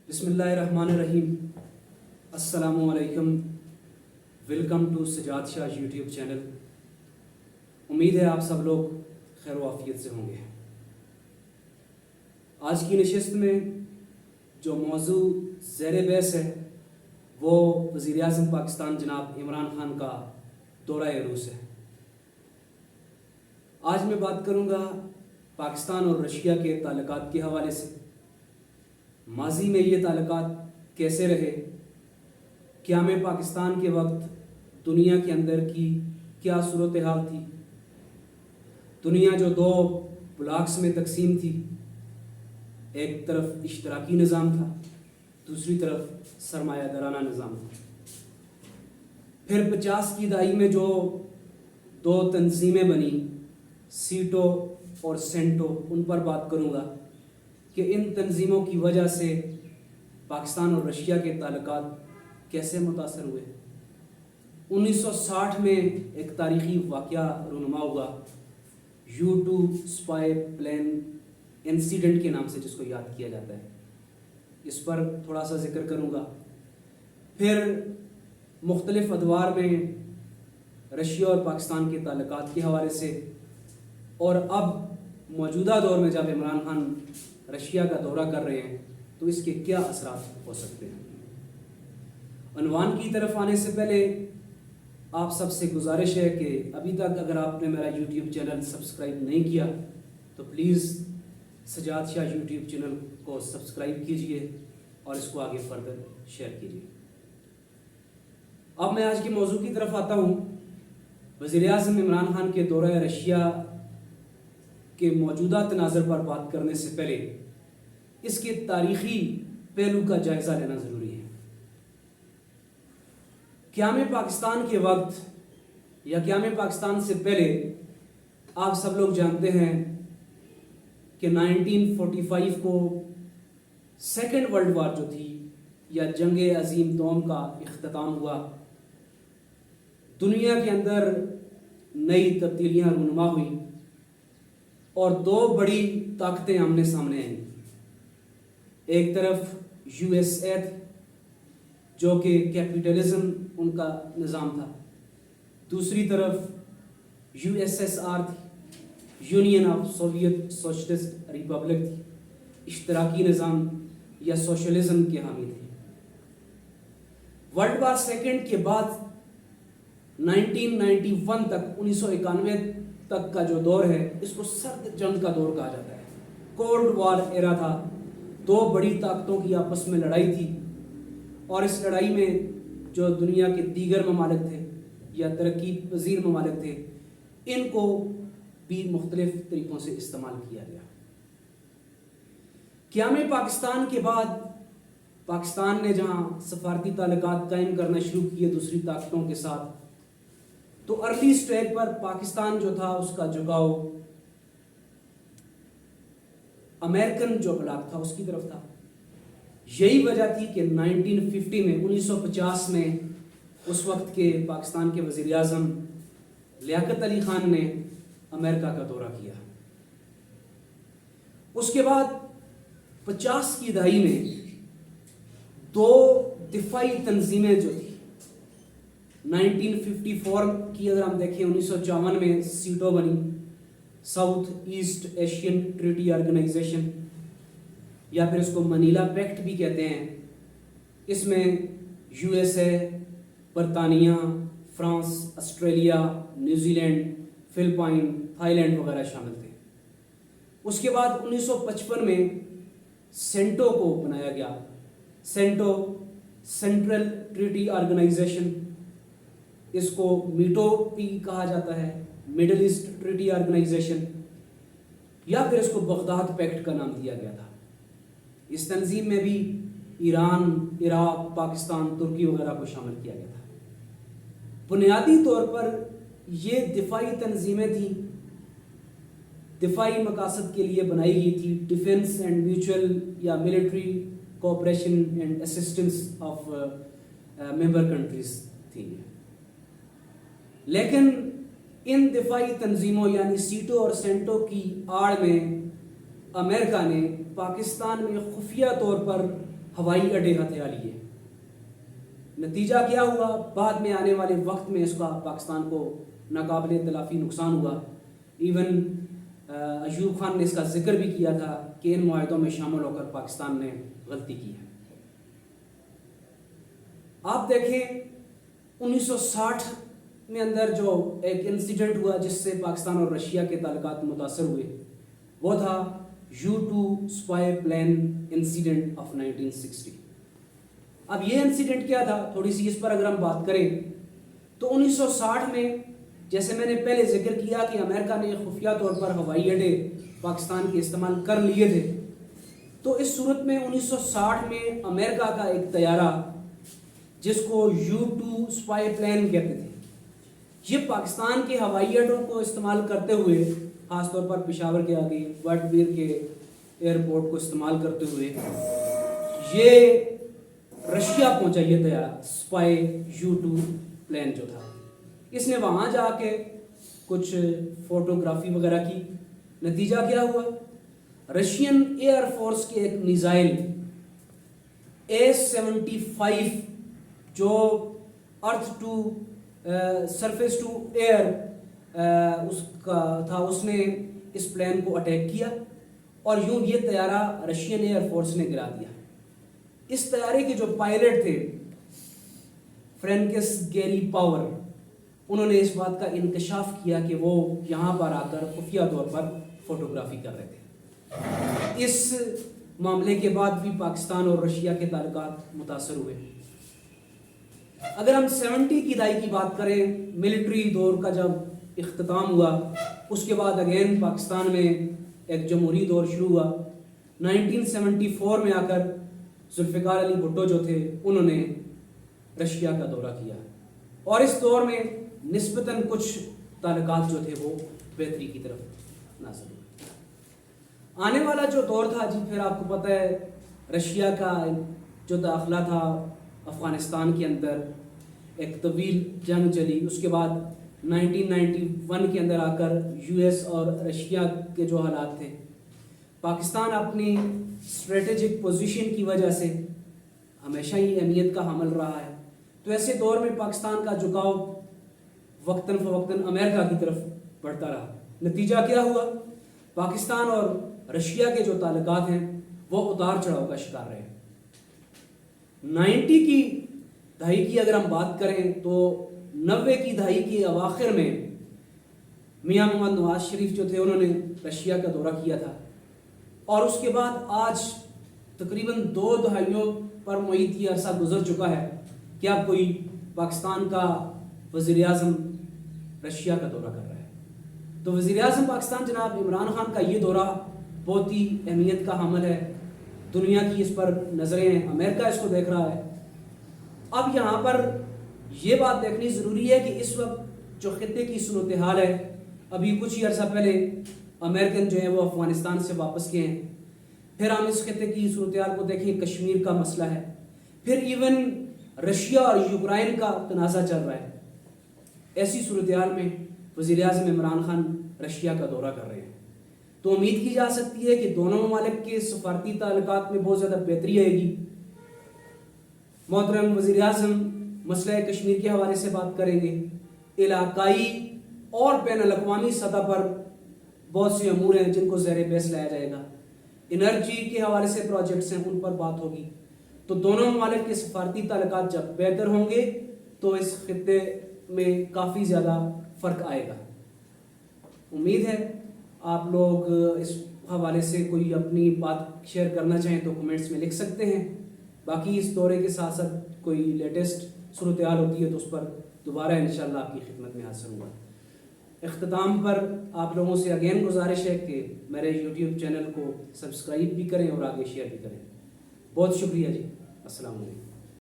بسم اللہ الرحمن الرحیم. السلام علیکم. Welcome to Sajjad Shah YouTube channel. امید ہے آپ سب لوگ خیر و عافیت سے ہوں گے. آج کی نشست میں جو موضوع زیر بحث ہے وہ وزیر اعظم پاکستان جناب عمران خان کا دورہ روس ہے. آج میں بات کروں گا پاکستان اور رشیا کے تعلقات کے حوالے سے. ماضی میں یہ تعلقات کیسے رہے، قیام پاکستان کے وقت دنیا کے اندر کی کیا صورتحال تھی. دنیا جو دو بلاکس میں تقسیم تھی، ایک طرف اشتراکی نظام تھا، دوسری طرف سرمایہ دارانہ نظام تھا. پھر 50 کی دہائی میں جو دو تنظیمیں بنی، سیٹو اور سینٹو، ان پر بات کروں گا کہ ان تنظیموں کی وجہ سے پاکستان اور رشیا کے تعلقات کیسے متاثر ہوئے. 1960 میں ایک تاریخی واقعہ رونما ہوا، U2 اسپائی پلین انسیڈنٹ کے نام سے جس کو یاد کیا جاتا ہے. اس پر تھوڑا سا ذکر کروں گا. پھر مختلف ادوار میں رشیا اور پاکستان کے تعلقات کے حوالے سے، اور اب موجودہ دور میں جب عمران خان رشیا کا دورہ کر رہے ہیں تو اس کے کیا اثرات ہو سکتے ہیں. عنوان کی طرف آنے سے پہلے آپ سب سے گزارش ہے کہ ابھی تک اگر آپ نے میرا یوٹیوب چینل سبسکرائب نہیں کیا تو please Sajjad Shah YouTube channel کو سبسکرائب کیجئے اور اس کو آگے فردر شیئر کیجئے. اب میں آج کے موضوع کی طرف آتا ہوں. وزیر اعظم عمران خان کے دورہ رشیا کے موجودہ تناظر پر بات کرنے سے پہلے اس کے تاریخی پہلو کا جائزہ لینا ضروری ہے. قیام پاکستان کے وقت یا قیام پاکستان سے پہلے آپ سب لوگ جانتے ہیں کہ 1945 کو سیکنڈ ورلڈ وار جو تھی یا جنگ عظیم دوم کا اختتام ہوا. دنیا کے اندر نئی تبدیلیاں رونما ہوئی اور دو بڑی طاقتیں آمنے سامنے آئیں. ایک طرف USA تھی جو کہ کیپیٹلزم ان کا نظام تھا، دوسری طرف USSR تھی، union of Soviet socialist republic تھی، اشتراکی نظام یا سوشلزم کے حامی تھے. ورلڈ وار سیکنڈ کے بعد 1991 تک 1991 تک کا جو دور ہے اس کو سرد جنگ کا دور کہا جاتا ہے. کولڈ وار ایرا تھا. دو بڑی طاقتوں کی آپس میں لڑائی تھی اور اس لڑائی میں جو دنیا کے دیگر ممالک تھے یا ترقی پذیر ممالک تھے ان کو بھی مختلف طریقوں سے استعمال کیا گیا. قیام پاکستان کے بعد پاکستان نے جہاں سفارتی تعلقات قائم کرنا شروع کیے دوسری طاقتوں کے ساتھ، تو ارلی سٹیج پر پاکستان جو تھا اس کا جھکاؤ امریکن جو بلاک تھا اس کی طرف تھا. یہی وجہ تھی کہ 1950 میں 1950 میں اس وقت کے پاکستان کے وزیر اعظم لیاقت علی خان نے امریکہ کا دورہ کیا. اس کے بعد 50 کی دہائی میں دو دفاعی تنظیمیں جو تھی، 1954 کی اگر ہم دیکھیں 1954 میں سیٹو بنی، South East Asian Treaty Organisation یا پھر اس کو منیلا پیکٹ بھی کہتے ہیں. اس میں USA، برطانیہ، France, Australia, New Zealand, Philippines, Thailand وغیرہ شامل تھے. اس کے بعد 1955 میں سینٹو کو بنایا گیا. سینٹو سینٹرل ٹریٹی آرگنائزیشن، اس کو میٹو بھی کہا جاتا ہے، مڈل ایسٹ ٹریٹی آرگنائزیشن، یا پھر اس کو بغداد پیکٹ کا نام دیا گیا تھا. اس تنظیم میں بھی ایران، عراق، پاکستان، ترکی وغیرہ کو شامل کیا گیا تھا. بنیادی طور پر یہ دفاعی تنظیمیں تھیں، دفاعی مقاصد کے لیے بنائی گئی تھی. ڈیفنس اینڈ میوچل یا military cooperation and assistance of member countries تھی. لیکن ان دفاعی تنظیموں یعنی سیٹو اور سینٹو کی آڑ میں امریکہ نے پاکستان میں خفیہ طور پر हवाई अड्डे हथिया लिए। नतीजा क्या हुआ, बाद में आने वाले वक्त में इसका पाकिस्तान को नाकाबिले तलाफ़ी नुकसान हुआ। इवन अयूब खान ने इसका जिक्र भी किया था कि इन मुआहदों में शामिल होकर पाकिस्तान ने गलती की है। आप देखें 1960 में अंदर जो एक इंसिडेंट हुआ जिससे पाकिस्तान और रशिया के ताल्लुकात मुतासर हुए, वो था U2 spy plan incident of 1960। अब ये इंसिडेंट क्या था, थोड़ी सी इस पर अगर हम बात करें तो 1960 में जैसे मैंने पहले जिक्र किया कि अमेरिका ने खुफिया तौर पर हवाई अड्डे पाकिस्तान के इस्तेमाल कर लिए थे, तो इस सूरत में 1960 में अमेरिका का एक तैयारा जिसको U2 स्पाई प्लान कहते थे, ये पाकिस्तान के हवाई अड्डों को इस्तेमाल करते हुए, ख़ासतौर पर पेशावर के आगे वर्टवीर के एयरपोर्ट को इस्तेमाल करते हुए ये रशिया पहुंचा। ये तैयारा स्पाई U2 प्लान जो था, इसने वहाँ जाके कुछ फोटोग्राफी वगैरह की। नतीजा क्या हुआ, रशियन एयरफोर्स के एक मिसाइल A-75 जो earth to surface to air उसका था, उसने इस प्लेन को अटैक किया और यूं ये तैयारा रशियन एयरफोर्स ने गिरा दिया। इस तैयारे के जो पायलट थे फ्रैंकिस गैरी पावर, उन्होंने इस बात का इंकशाफ किया कि वो यहाँ पर आकर खुफिया तौर पर फोटोग्राफी कर रहे थे। इस मामले के बाद भी पाकिस्तान और रशिया के ताल्लुकात मुतासर हुए। अगर हम 70 की दहाई की बात करें, मिलिट्री दौर का जब इख्तिताम हुआ, उसके बाद अगेन पाकिस्तान में एक जमहूरी दौर शुरू हुआ। 1974 में आकर जुल्फ़िकार अली भुट्टो जो थे, उन्होंने रशिया का दौरा किया और इस दौर में निस्बतन कुछ ताल्लुकात जो थे वो बेहतरी की तरफ नाज़िल हुए। आने वाला जो दौर था जी, फिर आपको पता है रशिया का जो दाखिला था अफ़गानिस्तान के अंदर, एक तवील जंग चली। उसके बाद 1991 के अंदर आकर US और रशिया के जो हालात थे, पाकिस्तान अपनी स्ट्रेटेजिक पोजीशन की वजह से हमेशा ही अहमियत का हामिल रहा है। तो ऐसे दौर में पाकिस्तान का झुकाव वक्तन फ़वक्तन अमेरिका की तरफ बढ़ता रहा। नतीजा क्या हुआ, पाकिस्तान और रशिया के जो ताल्लुकात हैं वो उतार चढ़ाव का शिकार रहे। 90 की दहाई की अगर हम बात करें तो 90 की दहाई के अवाखिर में मियां मोहम्मद नवाज शरीफ जो थे, उन्होंने रशिया का दौरा किया था और उसके बाद आज तकरीबन 2 दहाइयों पर मुईत की अरसा गुजर चुका है कि अब कोई पाकिस्तान का वज़ीर आज़म रशिया का दौरा कर रहा है। तो वज़ीर आज़म पाकिस्तान जनाब इमरान खान का ये दौरा बहुत ही अहमियत का हामिल है। दुनिया की इस पर नज़रें हैं, अमेरिका इसको देख रहा है। अब यहाँ पर यह बात देखनी ज़रूरी है कि इस वक्त जो खित्ते की सूरत हाल है, अभी कुछ ही अर्सा पहले अमेरिकन जो है वो अफ़गानिस्तान से वापस गए हैं। फिर हम इस खित्ते की सूरत हाल को देखें, कश्मीर का मसला है, फिर इवन रशिया और यूक्रेन का तनाज़ा चल रहा है। ऐसी सूरत हाल में वज़ीर आज़म इमरान खान रशिया का दौरा कर रहे हैं, तो उम्मीद की जा सकती है कि दोनों ममालिक के सफारती ताल्लुकात में बहुत ज़्यादा बेहतरी आएगी। मोहतरम वज़ीर आज़म मसला कश्मीर के हवाले से बात करेंगे, इलाकाई और बैनुल अक़वामी सतह पर बहुत से अमूर हैं जिनको ज़ेर बहस लाया जाएगा। एनर्जी के हवाले से प्रोजेक्ट्स हैं, उन पर बात होगी। तो दोनों ममालिक के सफारती ताल्लुकात जब बेहतर होंगे तो इस खित्ते में काफ़ी ज़्यादा फ़र्क आएगा। उम्मीद है आप लोग इस हवाले से कोई अपनी बात शेयर करना चाहें तो कमेंट्स में लिख सकते हैं। बाकी इस दौरे के साथ साथ कोई लेटेस्ट सूरत हाल होती है तो उस पर दोबारा इंशाल्लाह आपकी खिदमत में हाजिर हुआ। इख्तिताम पर आप लोगों से अगेन गुजारिश है कि मेरे यूट्यूब चैनल को सब्सक्राइब भी करें और आगे शेयर भी करें। बहुत शुक्रिया जी। अस्सलाम वालेकुम।